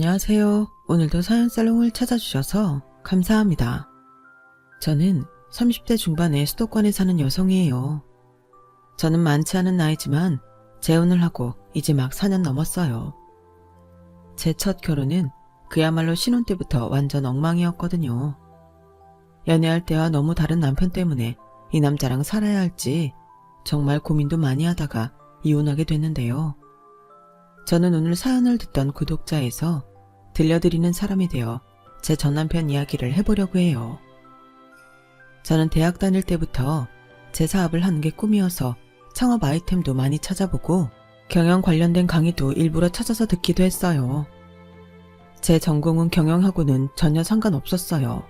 안녕하세요. 오늘도 사연살롱을 찾아주셔서 감사합니다. 저는 30대 중반의 수도권에 사는 여성이에요. 저는 많지 않은 나이지만 재혼을 하고 이제 막 4년 넘었어요. 제 첫 결혼은 그야말로 신혼 때부터 완전 엉망이었거든요. 연애할 때와 너무 다른 남편 때문에 이 남자랑 살아야 할지 정말 고민도 많이 하다가 이혼하게 됐는데요. 저는 오늘 사연을 듣던 구독자에서 들려드리는 사람이 되어 제 전남편 이야기를 해보려고 해요. 저는 대학 다닐 때부터 제 사업을 하는 게 꿈이어서 창업 아이템도 많이 찾아보고 경영 관련된 강의도 일부러 찾아서 듣기도 했어요. 제 전공은 경영하고는 전혀 상관없었어요.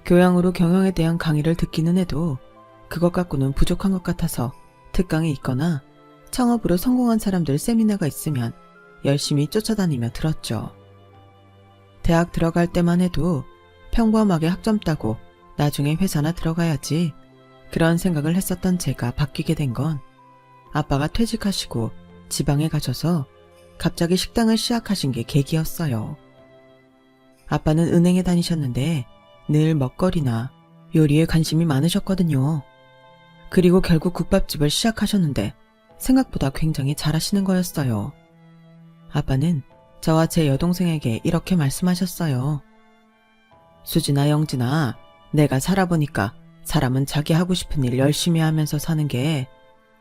교양으로 경영에 대한 강의를 듣기는 해도 그것 갖고는 부족한 것 같아서 특강에 있거나 창업으로 성공한 사람들 세미나가 있으면 열심히 쫓아다니며 들었죠. 대학 들어갈 때만 해도 평범하게 학점 따고 나중에 회사나 들어가야지 그런 생각을 했었던 제가 바뀌게 된 건 아빠가 퇴직하시고 지방에 가셔서 갑자기 식당을 시작하신 게 계기였어요. 아빠는 은행에 다니셨는데 늘 먹거리나 요리에 관심이 많으셨거든요. 그리고 결국 국밥집을 시작하셨는데 생각보다 굉장히 잘하시는 거였어요. 아빠는 저와 제 여동생에게 이렇게 말씀하셨어요. 수진아, 영진아, 내가 살아보니까 사람은 자기 하고 싶은 일 열심히 하면서 사는 게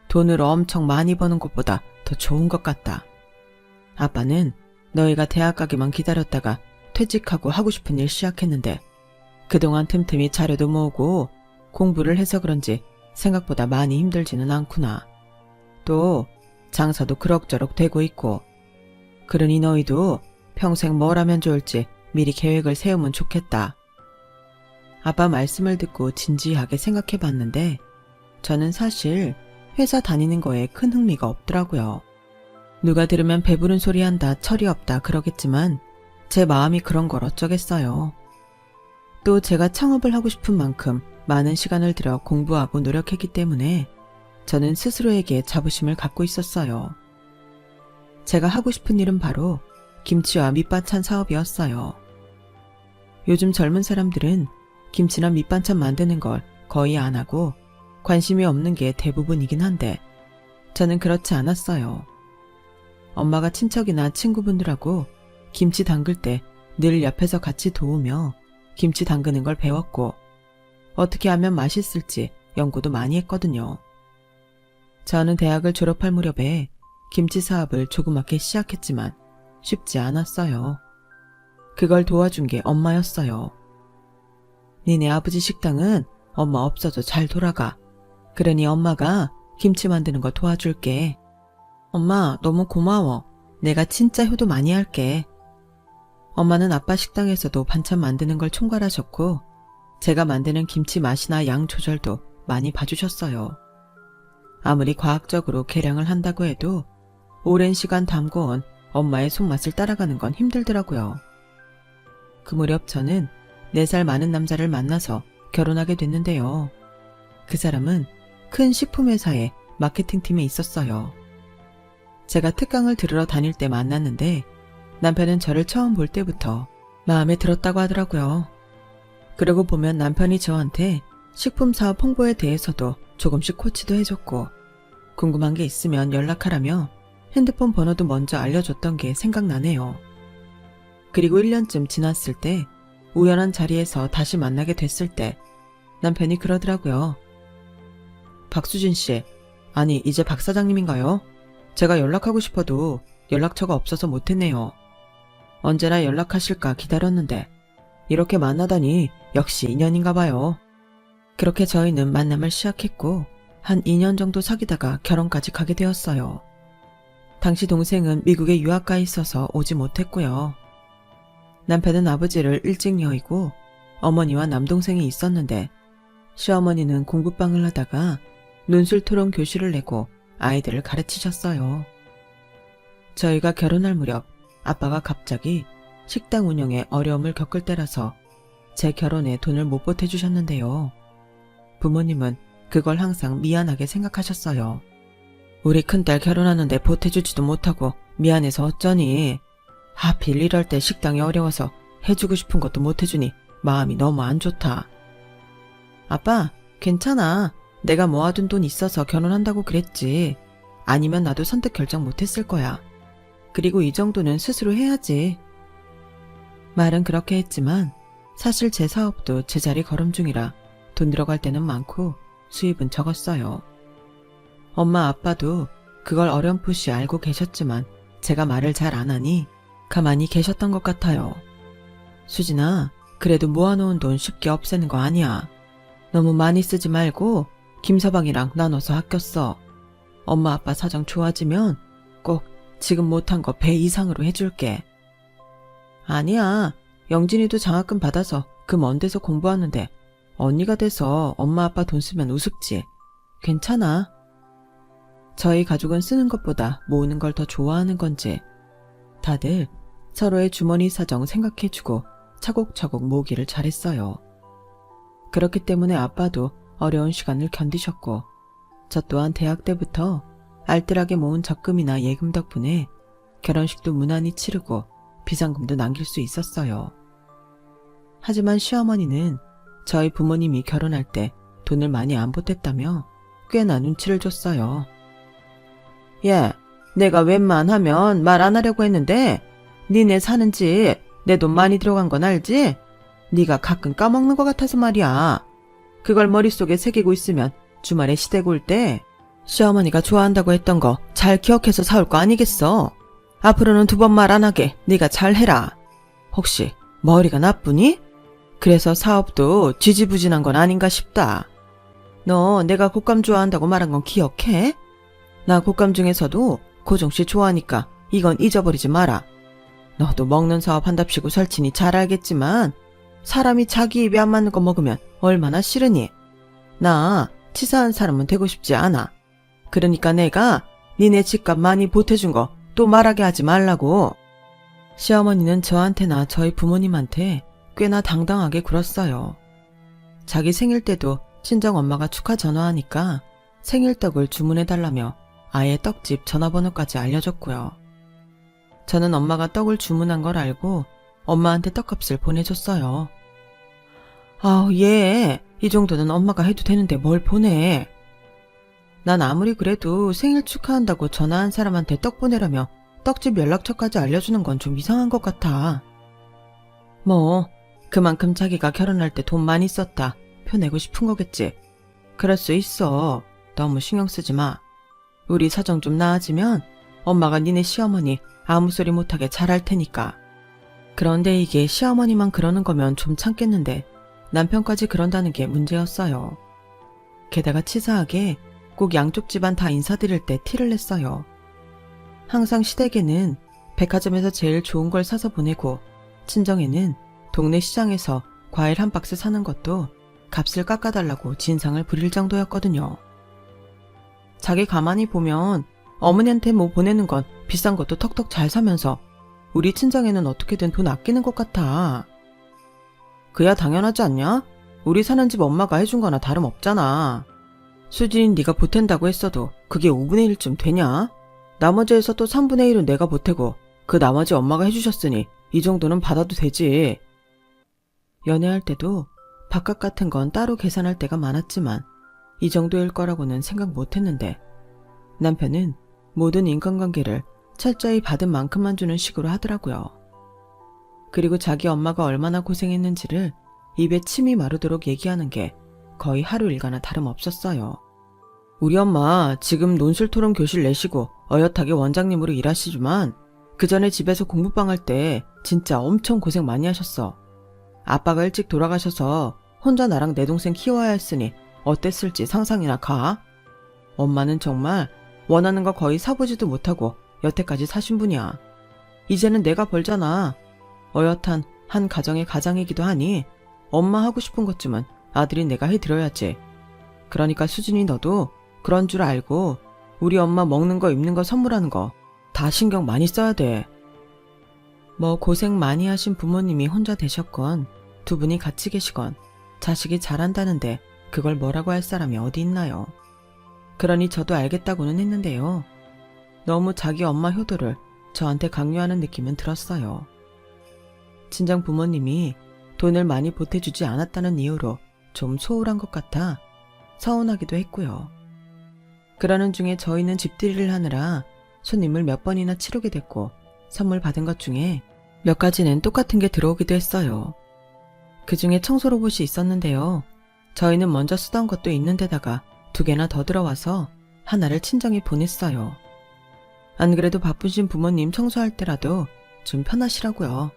돈을 엄청 많이 버는 것보다 더 좋은 것 같다. 아빠는 너희가 대학 가기만 기다렸다가 퇴직하고 하고 싶은 일 시작했는데 그동안 틈틈이 자료도 모으고 공부를 해서 그런지 생각보다 많이 힘들지는 않구나. 또 장사도 그럭저럭 되고 있고 그러니 너희도 평생 뭘 하면 좋을지 미리 계획을 세우면 좋겠다. 아빠 말씀을 듣고 진지하게 생각해 봤는데 저는 사실 회사 다니는 거에 큰 흥미가 없더라고요. 누가 들으면 배부른 소리 한다, 철이 없다 그러겠지만 제 마음이 그런 걸 어쩌겠어요. 또 제가 창업을 하고 싶은 만큼 많은 시간을 들여 공부하고 노력했기 때문에 저는 스스로에게 자부심을 갖고 있었어요. 제가 하고 싶은 일은 바로 김치와 밑반찬 사업이었어요. 요즘 젊은 사람들은 김치나 밑반찬 만드는 걸 거의 안 하고 관심이 없는 게 대부분이긴 한데 저는 그렇지 않았어요. 엄마가 친척이나 친구분들하고 김치 담글 때 늘 옆에서 같이 도우며 김치 담그는 걸 배웠고 어떻게 하면 맛있을지 연구도 많이 했거든요. 저는 대학을 졸업할 무렵에 김치 사업을 조그맣게 시작했지만 쉽지 않았어요. 그걸 도와준 게 엄마였어요. 니네 아버지 식당은 엄마 없어도 잘 돌아가. 그러니 엄마가 김치 만드는 거 도와줄게. 엄마 너무 고마워. 내가 진짜 효도 많이 할게. 엄마는 아빠 식당에서도 반찬 만드는 걸 총괄하셨고 제가 만드는 김치 맛이나 양 조절도 많이 봐주셨어요. 아무리 과학적으로 계량을 한다고 해도 오랜 시간 담궈온 엄마의 손맛을 따라가는 건 힘들더라고요. 그 무렵 저는 4살 많은 남자를 만나서 결혼하게 됐는데요. 그 사람은 큰 식품회사의 마케팅팀에 있었어요. 제가 특강을 들으러 다닐 때 만났는데 남편은 저를 처음 볼 때부터 마음에 들었다고 하더라고요. 그러고 보면 남편이 저한테 식품 사업 홍보에 대해서도 조금씩 코치도 해줬고 궁금한 게 있으면 연락하라며 핸드폰 번호도 먼저 알려줬던 게 생각나네요. 그리고 1년쯤 지났을 때 우연한 자리에서 다시 만나게 됐을 때 남편이 그러더라고요. 박수진 씨, 아니 이제 박 사장님인가요? 제가 연락하고 싶어도 연락처가 없어서 못했네요. 언제나 연락하실까 기다렸는데 이렇게 만나다니 역시 인연인가 봐요. 그렇게 저희는 만남을 시작했고 한 2년 정도 사귀다가 결혼까지 가게 되었어요. 당시 동생은 미국에 유학 가 있어서 오지 못했고요. 남편은 아버지를 일찍 여의고 어머니와 남동생이 있었는데 시어머니는 공부방을 하다가 논술토론 교실을 내고 아이들을 가르치셨어요. 저희가 결혼할 무렵 아빠가 갑자기 식당 운영에 어려움을 겪을 때라서 제 결혼에 돈을 못 보태주셨는데요. 부모님은 그걸 항상 미안하게 생각하셨어요. 우리 큰딸 결혼하는데 보태주지도 못하고 미안해서 어쩌니. 하필 이럴 때 식당이 어려워서 해주고 싶은 것도 못 해주니 마음이 너무 안 좋다. 아빠, 괜찮아. 내가 모아둔 돈 있어서 결혼한다고 그랬지. 아니면 나도 선뜻 결정 못했을 거야. 그리고 이 정도는 스스로 해야지. 말은 그렇게 했지만 사실 제 사업도 제자리 걸음 중이라 돈 들어갈 때는 많고 수입은 적었어요. 엄마 아빠도 그걸 어렴풋이 알고 계셨지만 제가 말을 잘 안 하니 가만히 계셨던 것 같아요. 수진아, 그래도 모아놓은 돈 쉽게 없애는 거 아니야. 너무 많이 쓰지 말고 김서방이랑 나눠서 아껴 써. 엄마 아빠 사정 좋아지면 꼭 지금 못한 거 배 이상으로 해줄게. 아니야. 영진이도 장학금 받아서 그 먼 데서 공부하는데 언니가 돼서 엄마 아빠 돈 쓰면 우습지. 괜찮아. 저희 가족은 쓰는 것보다 모으는 걸 더 좋아하는 건지 다들 서로의 주머니 사정 생각해주고 차곡차곡 모으기를 잘했어요. 그렇기 때문에 아빠도 어려운 시간을 견디셨고 저 또한 대학 때부터 알뜰하게 모은 적금이나 예금 덕분에 결혼식도 무난히 치르고 비상금도 남길 수 있었어요. 하지만 시어머니는 저희 부모님이 결혼할 때 돈을 많이 안 보탰다며 꽤나 눈치를 줬어요. 예, 내가 웬만하면 말 안 하려고 했는데 니네 사는 집 내 돈 많이 들어간 건 알지? 네가 가끔 까먹는 것 같아서 말이야. 그걸 머릿속에 새기고 있으면 주말에 시댁 올 때 시어머니가 좋아한다고 했던 거 잘 기억해서 사올 거 아니겠어? 앞으로는 2번 말 안 하게 네가 잘 해라. 혹시 머리가 나쁘니? 그래서 사업도 지지부진한 건 아닌가 싶다. 너 내가 곶감 좋아한다고 말한 건 기억해? 나 곶감 중에서도 고종씨 좋아하니까 이건 잊어버리지 마라. 너도 먹는 사업 한답시고 설치니 잘 알겠지만 사람이 자기 입에 안 맞는 거 먹으면 얼마나 싫으니? 나 치사한 사람은 되고 싶지 않아. 그러니까 내가 니네 집값 많이 보태준 거 또 말하게 하지 말라고. 시어머니는 저한테나 저희 부모님한테 꽤나 당당하게 굴었어요. 자기 생일 때도 친정엄마가 축하 전화하니까 생일떡을 주문해달라며 아예 떡집 전화번호까지 알려줬고요. 저는 엄마가 떡을 주문한 걸 알고 엄마한테 떡값을 보내줬어요. 아우, 얘, 이 정도는 엄마가 해도 되는데 뭘 보내. 난 아무리 그래도 생일 축하한다고 전화한 사람한테 떡 보내라며 떡집 연락처까지 알려주는 건 좀 이상한 것 같아. 뭐 그만큼 자기가 결혼할 때 돈 많이 썼다 펴내고 싶은 거겠지. 그럴 수 있어. 너무 신경 쓰지 마. 우리 사정 좀 나아지면 엄마가 니네 시어머니 아무 소리 못하게 잘할 테니까. 그런데 이게 시어머니만 그러는 거면 좀 참겠는데 남편까지 그런다는 게 문제였어요. 게다가 치사하게 꼭 양쪽 집안 다 인사드릴 때 티를 냈어요. 항상 시댁에는 백화점에서 제일 좋은 걸 사서 보내고 친정에는 동네 시장에서 과일 한 박스 사는 것도 값을 깎아달라고 진상을 부릴 정도였거든요. 자기 가만히 보면 어머니한테 뭐 보내는 건 비싼 것도 턱턱 잘 사면서 우리 친정에는 어떻게든 돈 아끼는 것 같아. 그야 당연하지 않냐? 우리 사는 집 엄마가 해준 거나 다름없잖아. 수진이 네가 보탠다고 했어도 그게 5분의 1쯤 되냐? 나머지에서 또 3분의 1은 내가 보태고 그 나머지 엄마가 해주셨으니 이 정도는 받아도 되지. 연애할 때도 밥값 같은 건 따로 계산할 때가 많았지만 이 정도일 거라고는 생각 못했는데 남편은 모든 인간관계를 철저히 받은 만큼만 주는 식으로 하더라고요. 그리고 자기 엄마가 얼마나 고생했는지를 입에 침이 마르도록 얘기하는 게 거의 하루 일과나 다름없었어요. 우리 엄마 지금 논술토론 교실 내시고 어엿하게 원장님으로 일하시지만 그 전에 집에서 공부방 할 때 진짜 엄청 고생 많이 하셨어. 아빠가 일찍 돌아가셔서 혼자 나랑 내 동생 키워야 했으니 어땠을지 상상이나 가. 엄마는 정말 원하는 거 거의 사보지도 못하고 여태까지 사신 분이야. 이제는 내가 벌잖아. 어엿한 한 가정의 가장이기도 하니 엄마 하고 싶은 것쯤은 아들이 내가 해드려야지. 그러니까 수진이 너도 그런 줄 알고 우리 엄마 먹는 거 입는 거 선물하는 거 다 신경 많이 써야 돼. 뭐 고생 많이 하신 부모님이 혼자 되셨건 두 분이 같이 계시건 자식이 잘한다는데 그걸 뭐라고 할 사람이 어디 있나요? 그러니 저도 알겠다고는 했는데요. 너무 자기 엄마 효도를 저한테 강요하는 느낌은 들었어요. 친정 부모님이 돈을 많이 보태주지 않았다는 이유로 좀 소홀한 것 같아 서운하기도 했고요. 그러는 중에 저희는 집들이를 하느라 손님을 몇 번이나 치르게 됐고 선물 받은 것 중에 몇 가지는 똑같은 게 들어오기도 했어요. 그 중에 청소 로봇이 있었는데요. 저희는 먼저 쓰던 것도 있는데다가 2개나 더 들어와서 하나를 친정에 보냈어요. 안 그래도 바쁘신 부모님 청소할 때라도 좀 편하시라고요.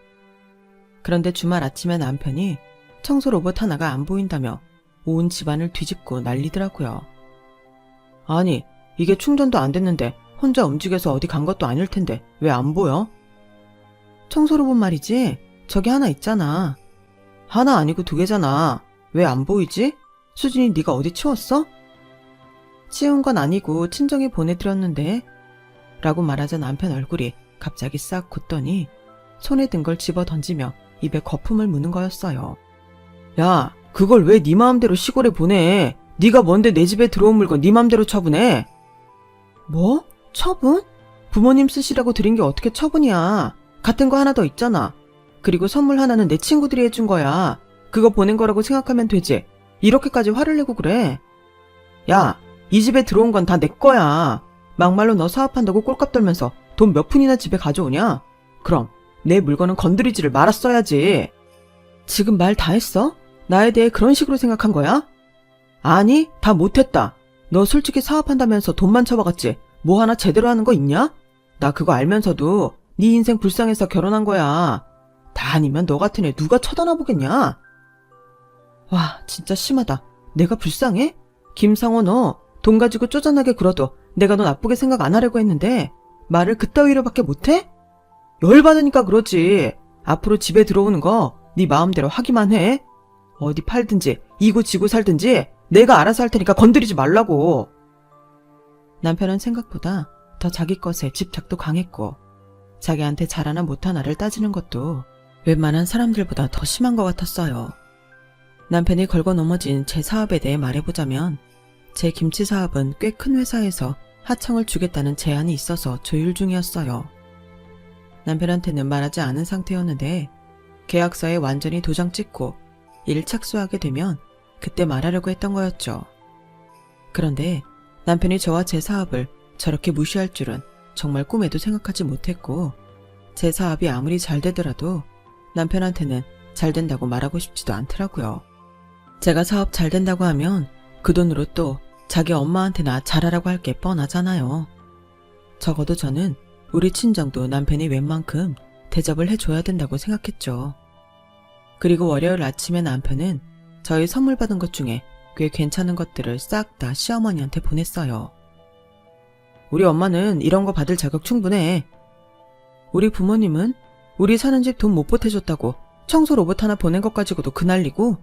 그런데 주말 아침에 남편이 청소 로봇 하나가 안 보인다며 온 집안을 뒤집고 난리더라고요. 아니, 이게 충전도 안 됐는데 혼자 움직여서 어디 간 것도 아닐 텐데 왜 안 보여? 청소 로봇 말이지? 저기 하나 있잖아. 하나 아니고 2개잖아. 왜 안 보이지? 수진이 네가 어디 치웠어? 치운 건 아니고 친정에 보내드렸는데 라고 말하자 남편 얼굴이 갑자기 싹 굳더니 손에 든 걸 집어 던지며 입에 거품을 무는 거였어요. 야, 그걸 왜 네 마음대로 시골에 보내? 네가 뭔데 내 집에 들어온 물건 네 맘대로 처분해? 뭐? 처분? 부모님 쓰시라고 드린 게 어떻게 처분이야? 같은 거 하나 더 있잖아. 그리고 선물 하나는 내 친구들이 해준 거야. 그거 보낸 거라고 생각하면 되지. 이렇게까지 화를 내고 그래. 야, 이 집에 들어온 건 다 내 거야. 막말로 너 사업한다고 꼴값 떨면서 돈 몇 푼이나 집에 가져오냐? 그럼 내 물건은 건드리지를 말았어야지. 지금 말 다 했어? 나에 대해 그런 식으로 생각한 거야? 아니, 다 못했다. 너 솔직히 사업한다면서 돈만 쳐박았지. 뭐 하나 제대로 하는 거 있냐? 나 그거 알면서도 네 인생 불쌍해서 결혼한 거야. 다 아니면 너 같은 애 누가 쳐다나 보겠냐? 와, 진짜 심하다. 내가 불쌍해? 김상호 너 돈 가지고 쪼잔하게 굴어도 내가 너 나쁘게 생각 안 하려고 했는데 말을 그따위로밖에 못해? 열받으니까 그러지. 앞으로 집에 들어오는 거 네 마음대로 하기만 해. 어디 팔든지 이고 지고 살든지 내가 알아서 할 테니까 건드리지 말라고. 남편은 생각보다 더 자기 것에 집착도 강했고 자기한테 잘하나 못하나를 따지는 것도 웬만한 사람들보다 더 심한 것 같았어요. 남편이 걸고 넘어진 제 사업에 대해 말해보자면 제 김치 사업은 꽤 큰 회사에서 하청을 주겠다는 제안이 있어서 조율 중이었어요. 남편한테는 말하지 않은 상태였는데 계약서에 완전히 도장 찍고 일 착수하게 되면 그때 말하려고 했던 거였죠. 그런데 남편이 저와 제 사업을 저렇게 무시할 줄은 정말 꿈에도 생각하지 못했고 제 사업이 아무리 잘 되더라도 남편한테는 잘 된다고 말하고 싶지도 않더라고요. 제가 사업 잘 된다고 하면 그 돈으로 또 자기 엄마한테나 잘하라고 할 게 뻔하잖아요. 적어도 저는 우리 친정도 남편이 웬만큼 대접을 해줘야 된다고 생각했죠. 그리고 월요일 아침에 남편은 저희 선물 받은 것 중에 꽤 괜찮은 것들을 싹 다 시어머니한테 보냈어요. 우리 엄마는 이런 거 받을 자격 충분해. 우리 부모님은 우리 사는 집 돈 못 보태줬다고 청소 로봇 하나 보낸 것 가지고도 그 난리고.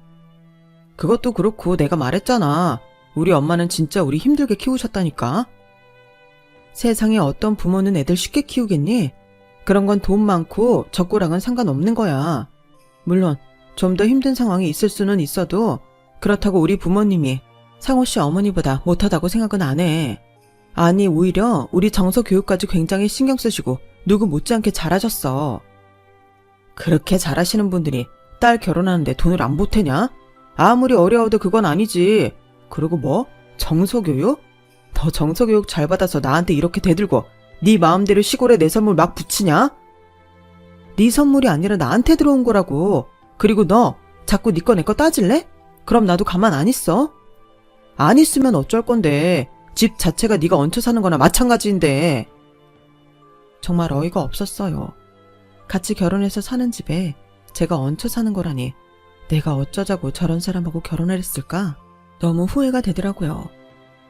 그것도 그렇고 내가 말했잖아. 우리 엄마는 진짜 우리 힘들게 키우셨다니까. 세상에 어떤 부모는 애들 쉽게 키우겠니? 그런 건 돈 많고 적고랑은 상관없는 거야. 물론 좀 더 힘든 상황이 있을 수는 있어도 그렇다고 우리 부모님이 상호 씨 어머니보다 못하다고 생각은 안 해. 아니 오히려 우리 정서 교육까지 굉장히 신경 쓰시고 누구 못지않게 잘하셨어. 그렇게 잘하시는 분들이 딸 결혼하는데 돈을 안 보태냐? 아무리 어려워도 그건 아니지. 그리고 뭐? 정서교육? 너 정서교육 잘 받아서 나한테 이렇게 대들고 네 마음대로 시골에 내 선물 막 붙이냐? 네 선물이 아니라 나한테 들어온 거라고. 그리고 너 자꾸 네 거 내 거 따질래? 그럼 나도 가만 안 있어. 안 있으면 어쩔 건데. 집 자체가 네가 얹혀 사는 거나 마찬가지인데. 정말 어이가 없었어요. 같이 결혼해서 사는 집에 제가 얹혀 사는 거라니 내가 어쩌자고 저런 사람하고 결혼을 했을까? 너무 후회가 되더라고요.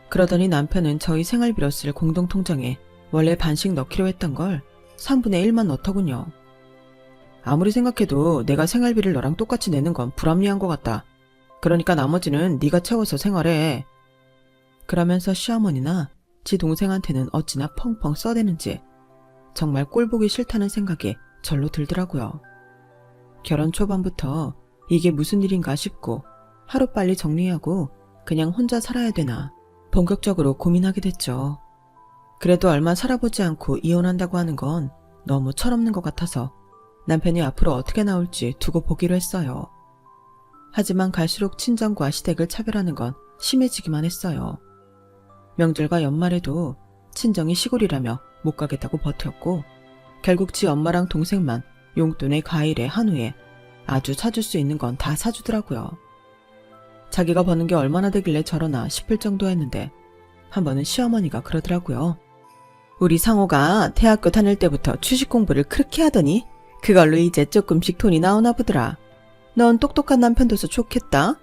그러더니 남편은 저희 생활비로 쓸 공동통장에 원래 반씩 넣기로 했던 걸 3분의 1만 넣더군요. 아무리 생각해도 내가 생활비를 너랑 똑같이 내는 건 불합리한 것 같다. 그러니까 나머지는 네가 채워서 생활해. 그러면서 시어머니나 지 동생한테는 어찌나 펑펑 써대는지 정말 꼴보기 싫다는 생각이 절로 들더라고요. 결혼 초반부터 이게 무슨 일인가 싶고 하루빨리 정리하고 그냥 혼자 살아야 되나 본격적으로 고민하게 됐죠. 그래도 얼마 살아보지 않고 이혼한다고 하는 건 너무 철없는 것 같아서 남편이 앞으로 어떻게 나올지 두고 보기로 했어요. 하지만 갈수록 친정과 시댁을 차별하는 건 심해지기만 했어요. 명절과 연말에도 친정이 시골이라며 못 가겠다고 버텼고 결국 지 엄마랑 동생만 용돈에 과일에 한우에 아주 사줄 수 있는 건 다 사주더라고요. 자기가 버는 게 얼마나 되길래 저러나 싶을 정도였는데 한 번은 시어머니가 그러더라고요. 우리 상호가 대학교 다닐 때부터 주식 공부를 그렇게 하더니 그걸로 이제 조금씩 돈이 나오나 보더라. 넌 똑똑한 남편 둬서 좋겠다.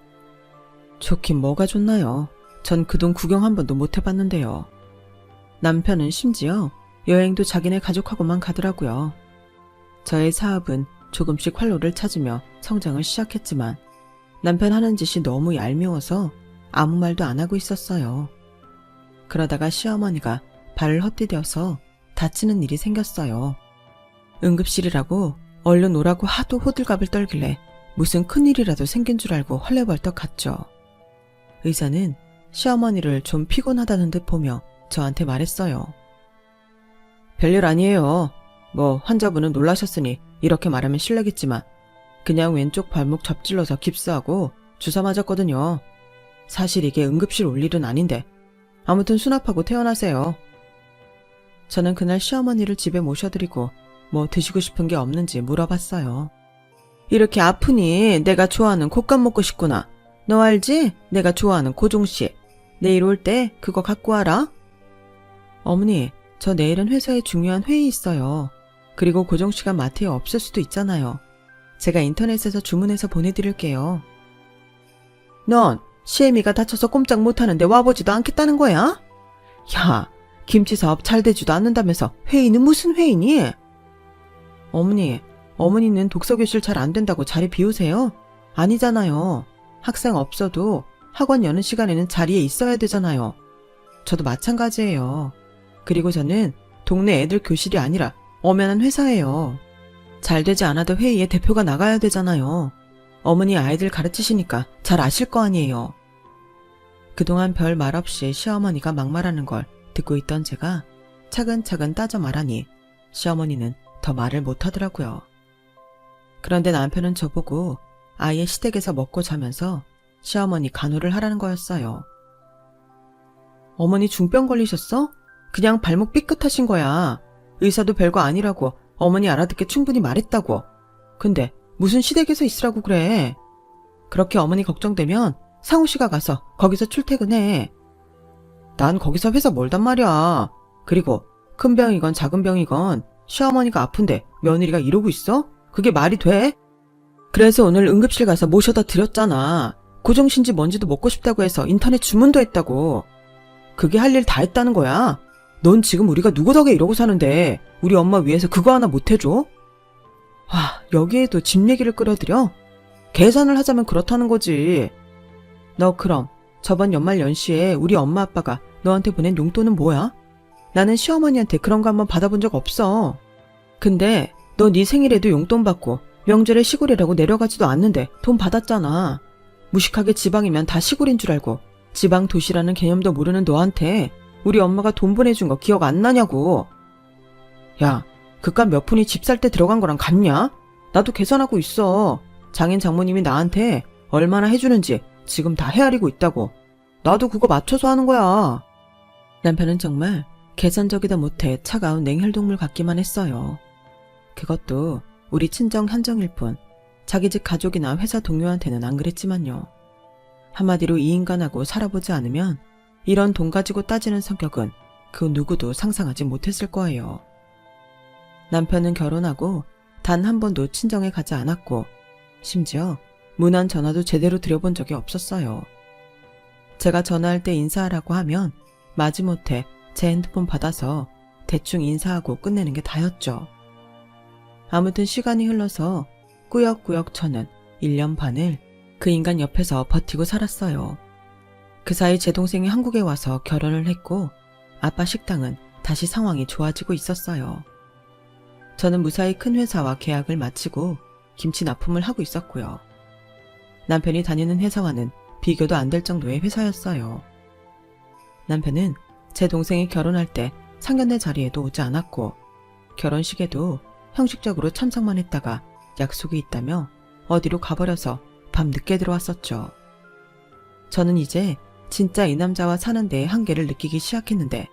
좋긴 뭐가 좋나요? 전 그 돈 구경 한 번도 못 해봤는데요. 남편은 심지어 여행도 자기네 가족하고만 가더라고요. 저의 사업은 조금씩 활로를 찾으며 성장을 시작했지만 남편 하는 짓이 너무 얄미워서 아무 말도 안 하고 있었어요. 그러다가 시어머니가 발을 헛디뎌서 다치는 일이 생겼어요. 응급실이라고 얼른 오라고 하도 호들갑을 떨길래 무슨 큰일이라도 생긴 줄 알고 헐레벌떡 갔죠. 의사는 시어머니를 좀 피곤하다는 듯 보며 저한테 말했어요. 별일 아니에요. 뭐 환자분은 놀라셨으니 이렇게 말하면 실례겠지만 그냥 왼쪽 발목 접질러서 깁스하고 주사 맞았거든요. 사실 이게 응급실 올 일은 아닌데 아무튼 수납하고 퇴원하세요. 저는 그날 시어머니를 집에 모셔드리고 뭐 드시고 싶은 게 없는지 물어봤어요. 이렇게 아프니 내가 좋아하는 곶감 먹고 싶구나. 너 알지? 내가 좋아하는 고종씨. 내일 올 때 그거 갖고 와라. 어머니, 저 내일은 회사에 중요한 회의 있어요. 그리고 고종씨가 마트에 없을 수도 있잖아요. 제가 인터넷에서 주문해서 보내드릴게요. 넌 시애미가 다쳐서 꼼짝 못하는데 와보지도 않겠다는 거야? 야, 김치 사업 잘 되지도 않는다면서 회의는 무슨 회의니? 어머니, 어머니는 독서교실 잘 안 된다고 자리 비우세요? 아니잖아요. 학생 없어도 학원 여는 시간에는 자리에 있어야 되잖아요. 저도 마찬가지예요. 그리고 저는 동네 애들 교실이 아니라 엄연한 회사예요. 잘 되지 않아도 회의에 대표가 나가야 되잖아요. 어머니 아이들 가르치시니까 잘 아실 거 아니에요. 그동안 별 말 없이 시어머니가 막말하는 걸 듣고 있던 제가 차근차근 따져 말하니 시어머니는 더 말을 못하더라고요. 그런데 남편은 저보고 아예 시댁에서 먹고 자면서 시어머니 간호를 하라는 거였어요. 어머니 중병 걸리셨어? 그냥 발목 삐끗하신 거야. 의사도 별거 아니라고 어머니 알아듣게 충분히 말했다고. 근데 무슨 시댁에서 있으라고 그래. 그렇게 어머니 걱정되면 상우씨가 가서 거기서 출퇴근해. 난 거기서 회사 멀단 말이야. 그리고 큰 병이건 작은 병이건 시어머니가 아픈데 며느리가 이러고 있어? 그게 말이 돼? 그래서 오늘 응급실 가서 모셔다 드렸잖아. 고종신지 뭔지도 먹고 싶다고 해서 인터넷 주문도 했다고. 그게 할 일 다 했다는 거야. 넌 지금 우리가 누구 덕에 이러고 사는데 우리 엄마 위해서 그거 하나 못 해줘? 와, 여기에도 집 얘기를 끌어들여? 계산을 하자면 그렇다는 거지. 너 그럼 저번 연말 연시에 우리 엄마 아빠가 너한테 보낸 용돈은 뭐야? 나는 시어머니한테 그런 거 한번 받아본 적 없어. 근데 너 네 생일에도 용돈 받고 명절에 시골이라고 내려가지도 않는데 돈 받았잖아. 무식하게 지방이면 다 시골인 줄 알고 지방 도시라는 개념도 모르는 너한테 우리 엄마가 돈 보내준 거 기억 안 나냐고. 야, 그깟 몇 푼이 집 살 때 들어간 거랑 같냐? 나도 계산하고 있어. 장인 장모님이 나한테 얼마나 해주는지 지금 다 헤아리고 있다고. 나도 그거 맞춰서 하는 거야. 남편은 정말 계산적이다 못해 차가운 냉혈동물 같기만 했어요. 그것도 우리 친정 한정일 뿐 자기 집 가족이나 회사 동료한테는 안 그랬지만요. 한마디로 이 인간하고 살아보지 않으면 이런 돈 가지고 따지는 성격은 그 누구도 상상하지 못했을 거예요. 남편은 결혼하고 단 한 번도 친정에 가지 않았고 심지어 문안 전화도 제대로 드려본 적이 없었어요. 제가 전화할 때 인사하라고 하면 마지못해 제 핸드폰 받아서 대충 인사하고 끝내는 게 다였죠. 아무튼 시간이 흘러서 꾸역꾸역 저는 1년 반을 그 인간 옆에서 버티고 살았어요. 그 사이 제 동생이 한국에 와서 결혼을 했고 아빠 식당은 다시 상황이 좋아지고 있었어요. 저는 무사히 큰 회사와 계약을 마치고 김치 납품을 하고 있었고요. 남편이 다니는 회사와는 비교도 안 될 정도의 회사였어요. 남편은 제 동생이 결혼할 때 상견례 자리에도 오지 않았고 결혼식에도 형식적으로 참석만 했다가 약속이 있다며 어디로 가버려서 밤 늦게 들어왔었죠. 저는 이제 진짜 이 남자와 사는 데의 한계를 느끼기 시작했는데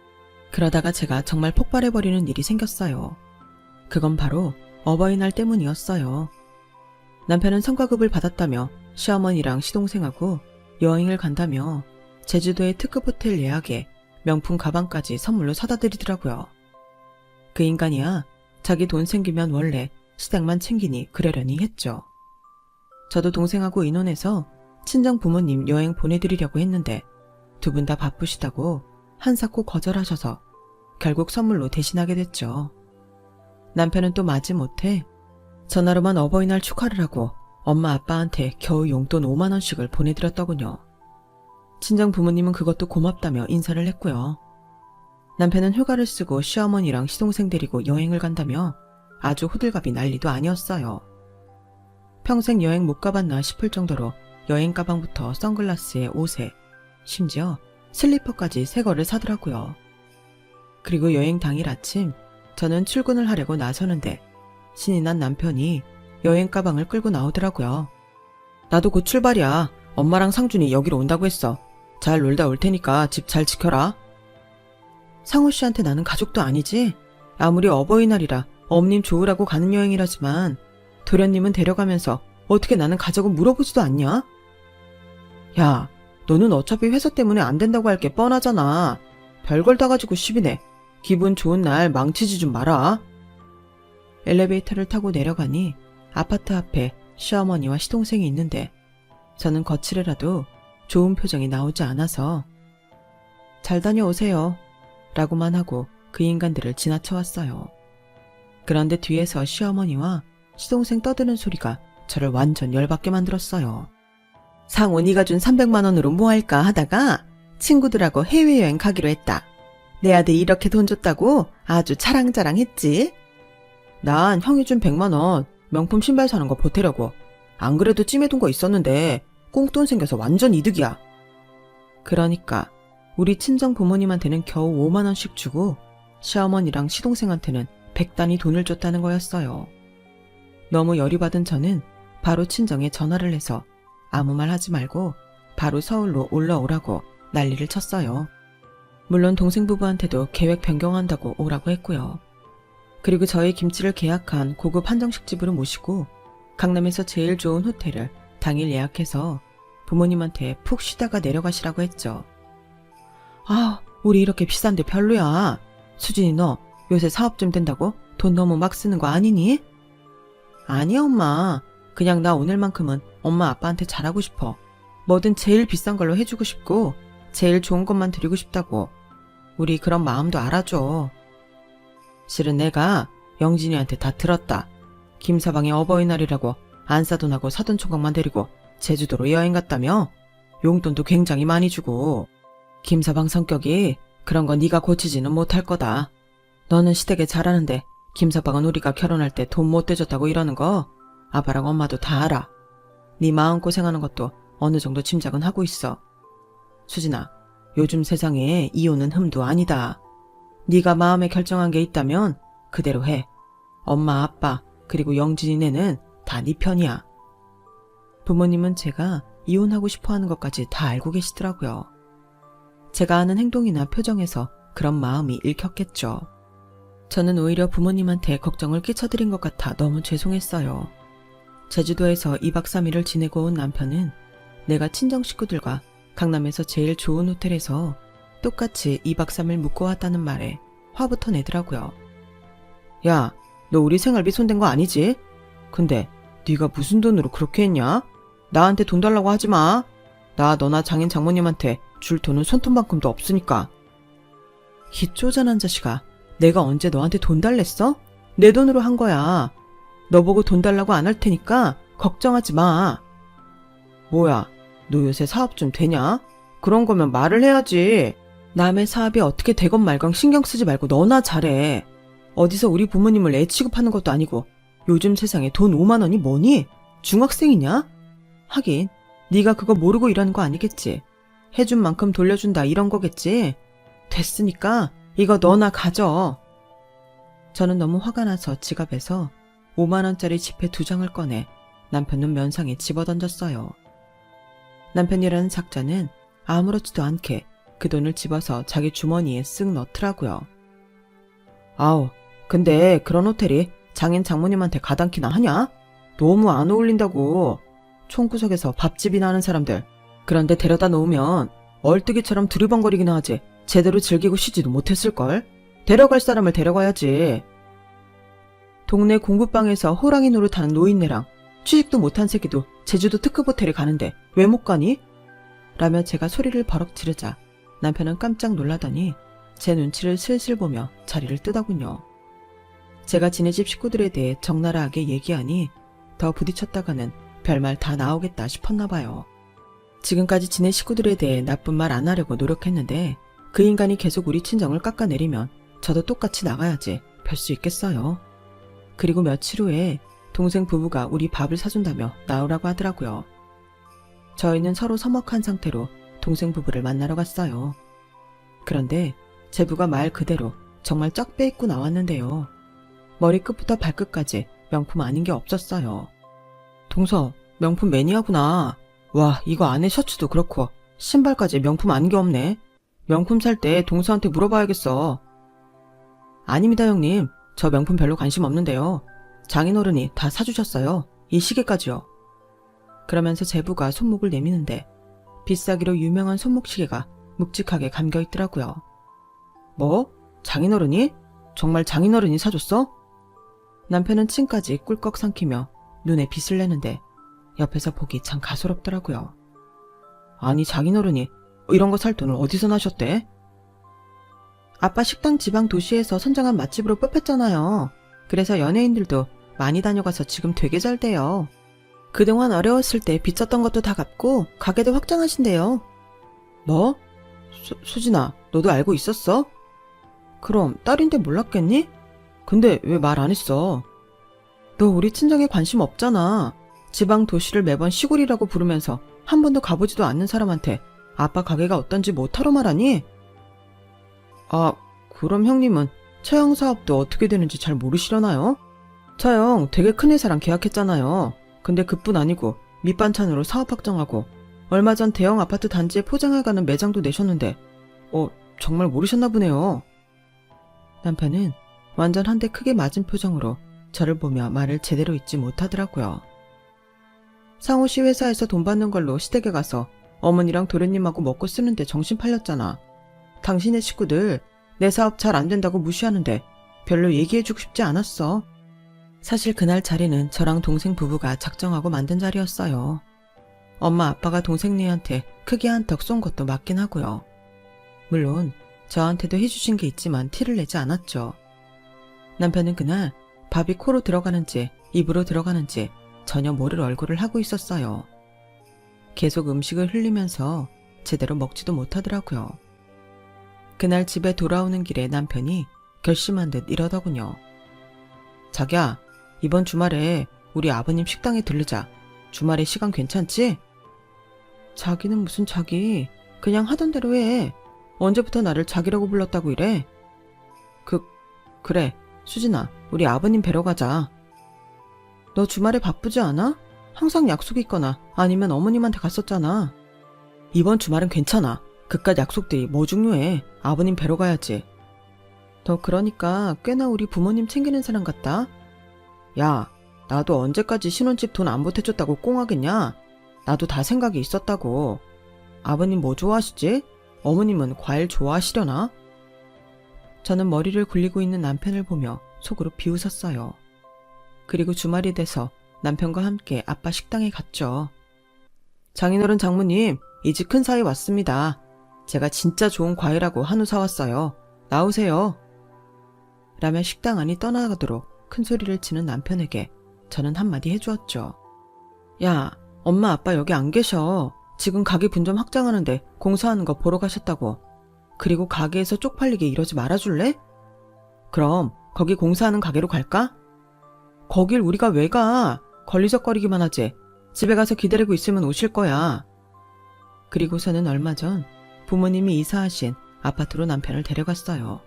그러다가 제가 정말 폭발해버리는 일이 생겼어요. 그건 바로 어버이날 때문이었어요. 남편은 성과급을 받았다며 시어머니랑 시동생하고 여행을 간다며 제주도의 특급 호텔 예약에 명품 가방까지 선물로 사다 드리더라고요. 그 인간이야 자기 돈 생기면 원래 시댁만 챙기니 그러려니 했죠. 저도 동생하고 의논해서 친정 부모님 여행 보내드리려고 했는데 두 분 다 바쁘시다고 한사코 거절하셔서 결국 선물로 대신하게 됐죠. 남편은 또 마지못해 전화로만 어버이날 축하를 하고 엄마 아빠한테 겨우 용돈 5만 원씩을 보내드렸더군요. 친정 부모님은 그것도 고맙다며 인사를 했고요. 남편은 휴가를 쓰고 시어머니랑 시동생 데리고 여행을 간다며 아주 호들갑이 난리도 아니었어요. 평생 여행 못 가봤나 싶을 정도로 여행 가방부터 선글라스에 옷에 심지어 슬리퍼까지 새 거를 사더라고요. 그리고 여행 당일 아침 저는 출근을 하려고 나서는데 신이 난 남편이 여행 가방을 끌고 나오더라고요. 나도 곧 출발이야. 엄마랑 상준이 여기로 온다고 했어. 잘 놀다 올 테니까 집 잘 지켜라. 상우 씨한테 나는 가족도 아니지? 아무리 어버이날이라 엄님 좋으라고 가는 여행이라지만 도련님은 데려가면서 어떻게 나는 가족은 물어보지도 않냐? 야, 너는 어차피 회사 때문에 안 된다고 할 게 뻔하잖아. 별걸 다 가지고 시비네. 기분 좋은 날 망치지 좀 마라. 엘리베이터를 타고 내려가니 아파트 앞에 시어머니와 시동생이 있는데 저는 거칠애라도 좋은 표정이 나오지 않아서 잘 다녀오세요 라고만 하고 그 인간들을 지나쳐왔어요. 그런데 뒤에서 시어머니와 시동생 떠드는 소리가 저를 완전 열받게 만들었어요. 상호 네가 준 300만 원으로 뭐 할까 하다가 친구들하고 해외여행 가기로 했다. 내 아들이 이렇게 돈 줬다고 아주 자랑자랑했지. 난 형이 준 100만 원 명품 신발 사는 거 보태려고. 안 그래도 찜해둔 거 있었는데 꽁돈 생겨서 완전 이득이야. 그러니까 우리 친정 부모님한테는 겨우 5만 원씩 주고 시어머니랑 시동생한테는 100단위 돈을 줬다는 거였어요. 너무 열이 받은 저는 바로 친정에 전화를 해서 아무 말 하지 말고 바로 서울로 올라오라고 난리를 쳤어요. 물론 동생 부부한테도 계획 변경한다고 오라고 했고요. 그리고 저희 김치를 계약한 고급 한정식 집으로 모시고 강남에서 제일 좋은 호텔을 당일 예약해서 부모님한테 푹 쉬다가 내려가시라고 했죠. 아, 우리 이렇게 비싼데 별로야. 수진이 너 요새 사업 좀 된다고 돈 너무 막 쓰는 거 아니니? 아니 엄마. 그냥 나 오늘만큼은 엄마 아빠한테 잘하고 싶어. 뭐든 제일 비싼 걸로 해주고 싶고 제일 좋은 것만 드리고 싶다고. 우리 그런 마음도 알아줘. 실은 내가 영진이한테 다 들었다. 김서방의 어버이날이라고 안사돈하고 사돈 총각만 데리고 제주도로 여행 갔다며? 용돈도 굉장히 많이 주고. 김서방 성격이 그런 거 네가 고치지는 못할 거다. 너는 시댁에 잘하는데 김서방은 우리가 결혼할 때 돈 못 대줬다고 이러는 거 아빠랑 엄마도 다 알아. 네 마음고생하는 것도 어느 정도 짐작은 하고 있어. 수진아, 요즘 세상에 이혼은 흠도 아니다. 네가 마음에 결정한 게 있다면 그대로 해. 엄마, 아빠, 그리고 영진이네는 다 네 편이야. 부모님은 제가 이혼하고 싶어하는 것까지 다 알고 계시더라고요. 제가 하는 행동이나 표정에서 그런 마음이 읽혔겠죠. 저는 오히려 부모님한테 걱정을 끼쳐드린 것 같아 너무 죄송했어요. 제주도에서 2박 3일을 지내고 온 남편은 내가 친정 식구들과 강남에서 제일 좋은 호텔에서 똑같이 2박 3일 묵고 왔다는 말에 화부터 내더라고요. 야, 너 우리 생활비 손댄 거 아니지? 근데 네가 무슨 돈으로 그렇게 했냐? 나한테 돈 달라고 하지 마. 나 너나 장인 장모님한테 줄 돈은 손톱만큼도 없으니까. 이 쪼잔한 자식아, 내가 언제 너한테 돈 달랬어? 내 돈으로 한 거야. 너 보고 돈 달라고 안 할 테니까 걱정하지 마. 뭐야, 너 요새 사업 좀 되냐? 그런 거면 말을 해야지. 남의 사업이 어떻게 되건 말건 신경 쓰지 말고 너나 잘해. 어디서 우리 부모님을 애 취급하는 것도 아니고 요즘 세상에 돈 5만 원이 뭐니? 중학생이냐? 하긴 네가 그거 모르고 이러는 거 아니겠지. 해준 만큼 돌려준다 이런 거겠지. 됐으니까 이거 너나 가져. 저는 너무 화가 나서 지갑에서 5만원짜리 지폐 2장을 꺼내 남편 눈 면상에 집어던졌어요. 남편이라는 작자는 아무렇지도 않게 그 돈을 집어서 자기 주머니에 쓱 넣더라고요. 아우, 근데 그런 호텔이 장인 장모님한테 가당키나 하냐? 너무 안 어울린다고. 총구석에서 밥집이나 하는 사람들 그런데 데려다 놓으면 얼뜨기처럼 두리번거리기나 하지 제대로 즐기고 쉬지도 못했을걸? 데려갈 사람을 데려가야지. 동네 공부방에서 호랑이 노릇하는 노인네랑 취직도 못한 새끼도 제주도 특급 호텔에 가는데 왜 못 가니? 라며 제가 소리를 버럭 지르자 남편은 깜짝 놀라더니 제 눈치를 슬슬 보며 자리를 뜨더군요. 제가 지네 집 식구들에 대해 적나라하게 얘기하니 더 부딪혔다가는 별말 다 나오겠다 싶었나 봐요. 지금까지 지네 식구들에 대해 나쁜 말 안 하려고 노력했는데 그 인간이 계속 우리 친정을 깎아내리면 저도 똑같이 나가야지 별 수 있겠어요. 그리고 며칠 후에 동생 부부가 우리 밥을 사준다며 나오라고 하더라고요. 저희는 서로 서먹한 상태로 동생 부부를 만나러 갔어요. 그런데 제부가 말 그대로 정말 쫙 빼입고 나왔는데요. 머리끝부터 발끝까지 명품 아닌 게 없었어요. 동서, 명품 매니아구나. 와, 이거 안에 셔츠도 그렇고 신발까지 명품 아닌 게 없네. 명품 살 때 동서한테 물어봐야겠어. 아닙니다, 형님. 저 명품 별로 관심 없는데요. 장인어른이 다 사주셨어요. 이 시계까지요. 그러면서 제부가 손목을 내미는데 비싸기로 유명한 손목시계가 묵직하게 감겨있더라고요. 뭐? 장인어른이? 정말 장인어른이 사줬어? 남편은 침까지 꿀꺽 삼키며 눈에 빛을 내는데 옆에서 보기 참 가소롭더라고요. 아니 장인어른이 이런 거 살 돈을 어디서 나셨대? 아빠 식당 지방 도시에서 선정한 맛집으로 뽑혔잖아요. 그래서 연예인들도 많이 다녀가서 지금 되게 잘 돼요. 그동안 어려웠을 때 빚졌던 것도 다 갚고 가게도 확장하신대요. 뭐? 수진아, 너도 알고 있었어? 그럼 딸인데 몰랐겠니? 근데 왜 말 안 했어? 너 우리 친정에 관심 없잖아. 지방 도시를 매번 시골이라고 부르면서 한 번도 가보지도 않는 사람한테 아빠 가게가 어떤지 못하러 말하니? 아, 그럼 형님은 처형 사업도 어떻게 되는지 잘 모르시려나요? 처형 되게 큰 회사랑 계약했잖아요. 근데 그뿐 아니고 밑반찬으로 사업 확장하고 얼마 전 대형 아파트 단지에 포장해가는 매장도 내셨는데 정말 모르셨나 보네요. 남편은 완전 한 대 크게 맞은 표정으로 저를 보며 말을 제대로 잊지 못하더라고요. 상호씨 회사에서 돈 받는 걸로 시댁에 가서 어머니랑 도련님하고 먹고 쓰는데 정신 팔렸잖아. 당신의 식구들 내 사업 잘 안 된다고 무시하는데 별로 얘기해주고 싶지 않았어. 사실 그날 자리는 저랑 동생 부부가 작정하고 만든 자리였어요. 엄마 아빠가 동생네한테 크게 한턱 쏜 것도 맞긴 하고요. 물론 저한테도 해주신 게 있지만 티를 내지 않았죠. 남편은 그날 밥이 코로 들어가는지 입으로 들어가는지 전혀 모를 얼굴을 하고 있었어요. 계속 음식을 흘리면서 제대로 먹지도 못하더라고요. 그날 집에 돌아오는 길에 남편이 결심한 듯 이러더군요. 자기야, 이번 주말에 우리 아버님 식당에 들르자. 주말에 시간 괜찮지? 자기는 무슨 자기, 그냥 하던 대로 해. 언제부터 나를 자기라고 불렀다고 이래? 그래, 수진아, 우리 아버님 뵈러 가자. 너 주말에 바쁘지 않아? 항상 약속 있거나 아니면 어머님한테 갔었잖아. 이번 주말은 괜찮아. 그깟 약속들이 뭐 중요해. 아버님 뵈러 가야지. 너 그러니까 꽤나 우리 부모님 챙기는 사람 같다. 야, 나도 언제까지 신혼집 돈 안 보태줬다고 꽁하겠냐? 나도 다 생각이 있었다고. 아버님 뭐 좋아하시지? 어머님은 과일 좋아하시려나? 저는 머리를 굴리고 있는 남편을 보며 속으로 비웃었어요. 그리고 주말이 돼서 남편과 함께 아빠 식당에 갔죠. 장인어른 장모님, 이 집 큰 사이 왔습니다. 제가 진짜 좋은 과일하고 한우 사왔어요. 나오세요. 라며 식당 안이 떠나가도록 큰 소리를 치는 남편에게 저는 한마디 해주었죠. 야, 엄마 아빠 여기 안 계셔. 지금 가게 분점 확장하는데 공사하는 거 보러 가셨다고. 그리고 가게에서 쪽팔리게 이러지 말아줄래? 그럼 거기 공사하는 가게로 갈까? 거길 우리가 왜 가? 걸리적거리기만 하지. 집에 가서 기다리고 있으면 오실 거야. 그리고서는 얼마 전 부모님이 이사하신 아파트로 남편을 데려갔어요.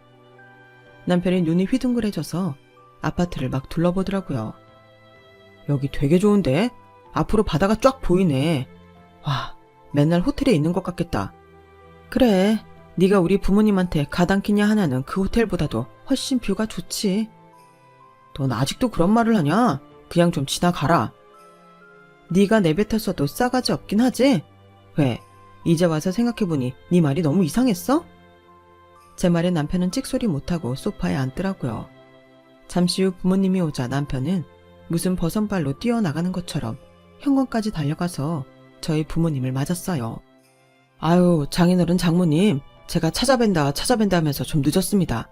남편이 눈이 휘둥그레져서 아파트를 막 둘러보더라고요. 여기 되게 좋은데? 앞으로 바다가 쫙 보이네. 와, 맨날 호텔에 있는 것 같겠다. 그래, 네가 우리 부모님한테 가당키냐 하냐는 그 호텔보다도 훨씬 뷰가 좋지. 넌 아직도 그런 말을 하냐? 그냥 좀 지나가라. 네가 내뱉었어도 싸가지 없긴 하지? 왜? 이제 와서 생각해보니 네 말이 너무 이상했어? 제 말에 남편은 찍소리 못하고 소파에 앉더라고요. 잠시 후 부모님이 오자 남편은 무슨 버선발로 뛰어나가는 것처럼 현관까지 달려가서 저희 부모님을 맞았어요. 아유, 장인어른 장모님, 제가 찾아뵌다 하면서 좀 늦었습니다.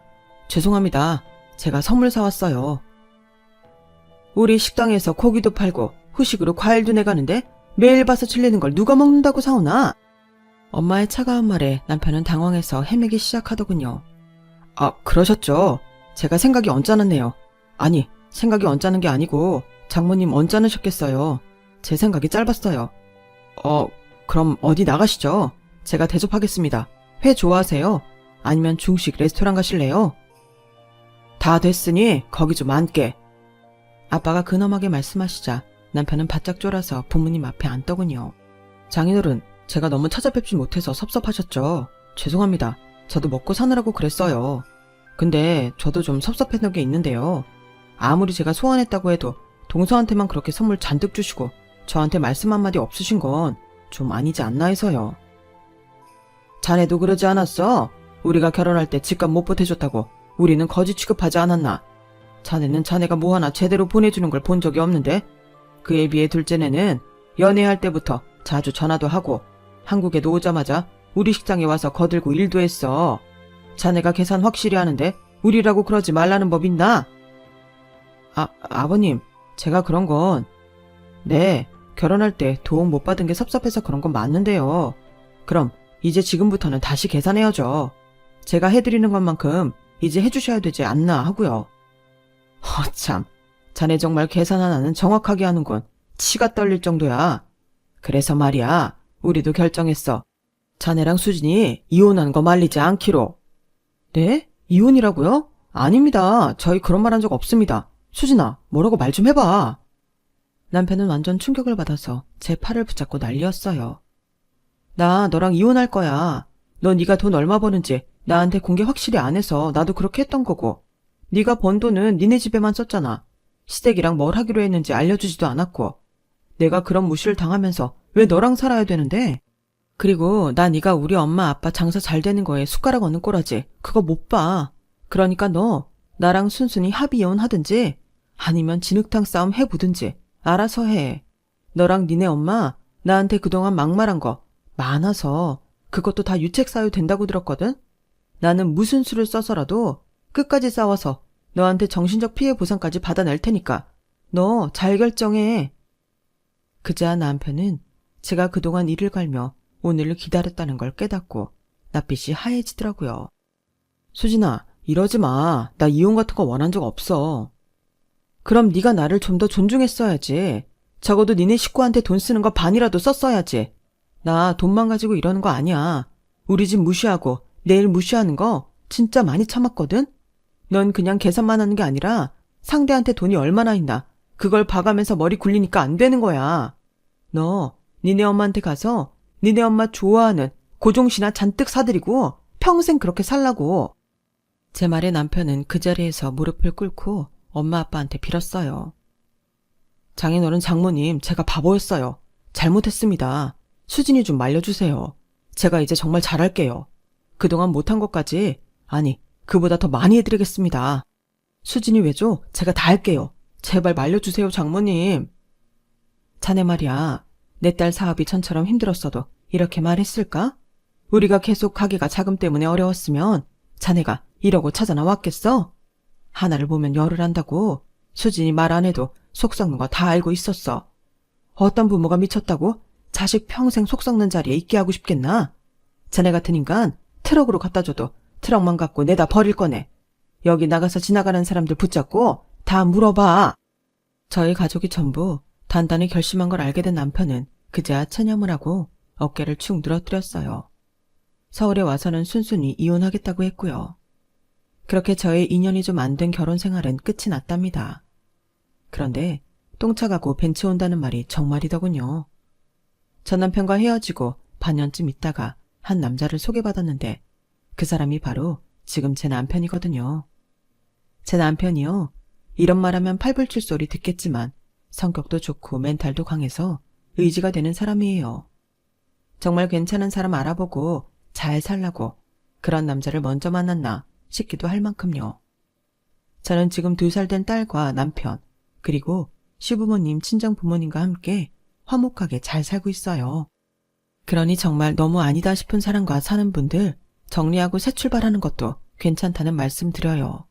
죄송합니다. 제가 선물 사왔어요. 우리 식당에서 고기도 팔고 후식으로 과일도 내가는데 매일 봐서 질리는 걸 누가 먹는다고 사오나? 엄마의 차가운 말에 남편은 당황해서 헤매기 시작하더군요. 아, 그러셨죠. 제가 생각이 언짢았네요. 아니, 생각이 언짢은 게 아니고 장모님 언짢으셨겠어요. 제 생각이 짧았어요. 그럼 어디 나가시죠? 제가 대접하겠습니다. 회 좋아하세요? 아니면 중식 레스토랑 가실래요? 다 됐으니 거기 좀 앉게. 아빠가 근엄하게 말씀하시자 남편은 바짝 쫄아서 부모님 앞에 앉더군요. 장인어른, 제가 너무 찾아뵙지 못해서 섭섭하셨죠? 죄송합니다. 저도 먹고 사느라고 그랬어요. 근데 저도 좀 섭섭했던 게 있는데요. 아무리 제가 소원했다고 해도 동서한테만 그렇게 선물 잔뜩 주시고 저한테 말씀 한마디 없으신 건 좀 아니지 않나 해서요. 자네도 그러지 않았어? 우리가 결혼할 때 집값 못 보태줬다고 우리는 거지 취급하지 않았나? 자네는 자네가 뭐 하나 제대로 보내주는 걸 본 적이 없는데? 그에 비해 둘째네는 연애할 때부터 자주 전화도 하고 한국에도 오자마자 우리 식당에 와서 거들고 일도 했어. 자네가 계산 확실히 하는데 우리라고 그러지 말라는 법 있나? 아버님, 제가 그런 건... 네, 결혼할 때 도움 못 받은 게 섭섭해서 그런 건 맞는데요. 그럼 이제 지금부터는 다시 계산해야죠. 제가 해드리는 것만큼 이제 해주셔야 되지 않나 하고요. 참, 자네 정말 계산 하나는 정확하게 하는군. 치가 떨릴 정도야. 그래서 말이야, 우리도 결정했어. 자네랑 수진이 이혼하는 거 말리지 않기로. 네? 이혼이라고요? 아닙니다. 저희 그런 말 한 적 없습니다. 수진아, 뭐라고 말 좀 해봐. 남편은 완전 충격을 받아서 제 팔을 붙잡고 난리였어요. 나 너랑 이혼할 거야. 너 네가 돈 얼마 버는지 나한테 공개 확실히 안 해서 나도 그렇게 했던 거고. 네가 번 돈은 니네 집에만 썼잖아. 시댁이랑 뭘 하기로 했는지 알려주지도 않았고. 내가 그런 무시를 당하면서 왜 너랑 살아야 되는데? 그리고 나 네가 우리 엄마 아빠 장사 잘 되는 거에 숟가락 얹는 꼬라지 그거 못 봐. 그러니까 너 나랑 순순히 합의 이혼하든지 아니면 진흙탕 싸움 해보든지 알아서 해. 너랑 니네 엄마 나한테 그동안 막말한 거 많아서 그것도 다 유책 사유 된다고 들었거든? 나는 무슨 수를 써서라도 끝까지 싸워서 너한테 정신적 피해 보상까지 받아낼 테니까 너 잘 결정해. 그자 남편은 제가 그동안 이를 갈며 오늘을 기다렸다는 걸 깨닫고 낯빛이 하얘지더라고요. 수진아, 이러지 마. 나 이혼 같은 거 원한 적 없어. 그럼 네가 나를 좀 더 존중했어야지. 적어도 니네 식구한테 돈 쓰는 거 반이라도 썼어야지. 나 돈만 가지고 이러는 거 아니야. 우리 집 무시하고 내일 무시하는 거 진짜 많이 참았거든? 넌 그냥 계산만 하는 게 아니라 상대한테 돈이 얼마나 있나 그걸 봐가면서 머리 굴리니까 안 되는 거야. 너 니네 엄마한테 가서 니네 엄마 좋아하는 고종신화 잔뜩 사드리고 평생 그렇게 살라고. 제 말에 남편은 그 자리에서 무릎을 꿇고 엄마 아빠한테 빌었어요. 장인어른 장모님, 제가 바보였어요. 잘못했습니다. 수진이 좀 말려주세요. 제가 이제 정말 잘할게요. 그동안 못한 것까지, 아니, 그보다 더 많이 해드리겠습니다. 수진이 왜죠? 제가 다 할게요. 제발 말려주세요, 장모님. 자네 말이야, 내 딸 사업이 전처럼 힘들었어도 이렇게 말했을까? 우리가 계속 가게가 자금 때문에 어려웠으면 자네가 이러고 찾아나왔겠어? 하나를 보면 열을 한다고. 수진이 말 안 해도 속 썩는 거 다 알고 있었어. 어떤 부모가 미쳤다고 자식 평생 속 썩는 자리에 있게 하고 싶겠나? 자네 같은 인간 트럭으로 갖다 줘도 트럭만 갖고 내다 버릴 거네. 여기 나가서 지나가는 사람들 붙잡고 다 물어봐. 저희 가족이 전부 단단히 결심한 걸 알게 된 남편은 그제야 체념을 하고 어깨를 축 늘어뜨렸어요. 서울에 와서는 순순히 이혼하겠다고 했고요. 그렇게 저의 인연이 좀 안 된 결혼 생활은 끝이 났답니다. 그런데 똥차 가고 벤츠 온다는 말이 정말이더군요. 전 남편과 헤어지고 반년쯤 있다가 한 남자를 소개받았는데 그 사람이 바로 지금 제 남편이거든요. 제 남편이요. 이런 말하면 팔불출 소리 듣겠지만 성격도 좋고 멘탈도 강해서 의지가 되는 사람이에요. 정말 괜찮은 사람 알아보고 잘 살라고 그런 남자를 먼저 만났나 싶기도 할 만큼요. 저는 지금 2살 된 딸과 남편, 그리고 시부모님, 친정부모님과 함께 화목하게 잘 살고 있어요. 그러니 정말 너무 아니다 싶은 사람과 사는 분들 정리하고 새 출발하는 것도 괜찮다는 말씀 드려요.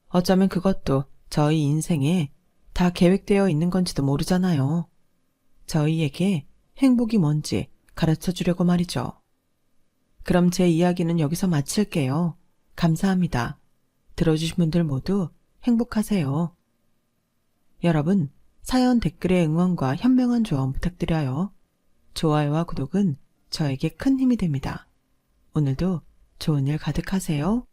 어쩌면 그것도 저희 인생에 다 계획되어 있는 건지도 모르잖아요. 저희에게 행복이 뭔지 가르쳐 주려고 말이죠. 그럼 제 이야기는 여기서 마칠게요. 감사합니다. 들어주신 분들 모두 행복하세요. 여러분, 사연 댓글에 응원과 현명한 조언 부탁드려요. 좋아요와 구독은 저에게 큰 힘이 됩니다. 오늘도 좋은 일 가득하세요.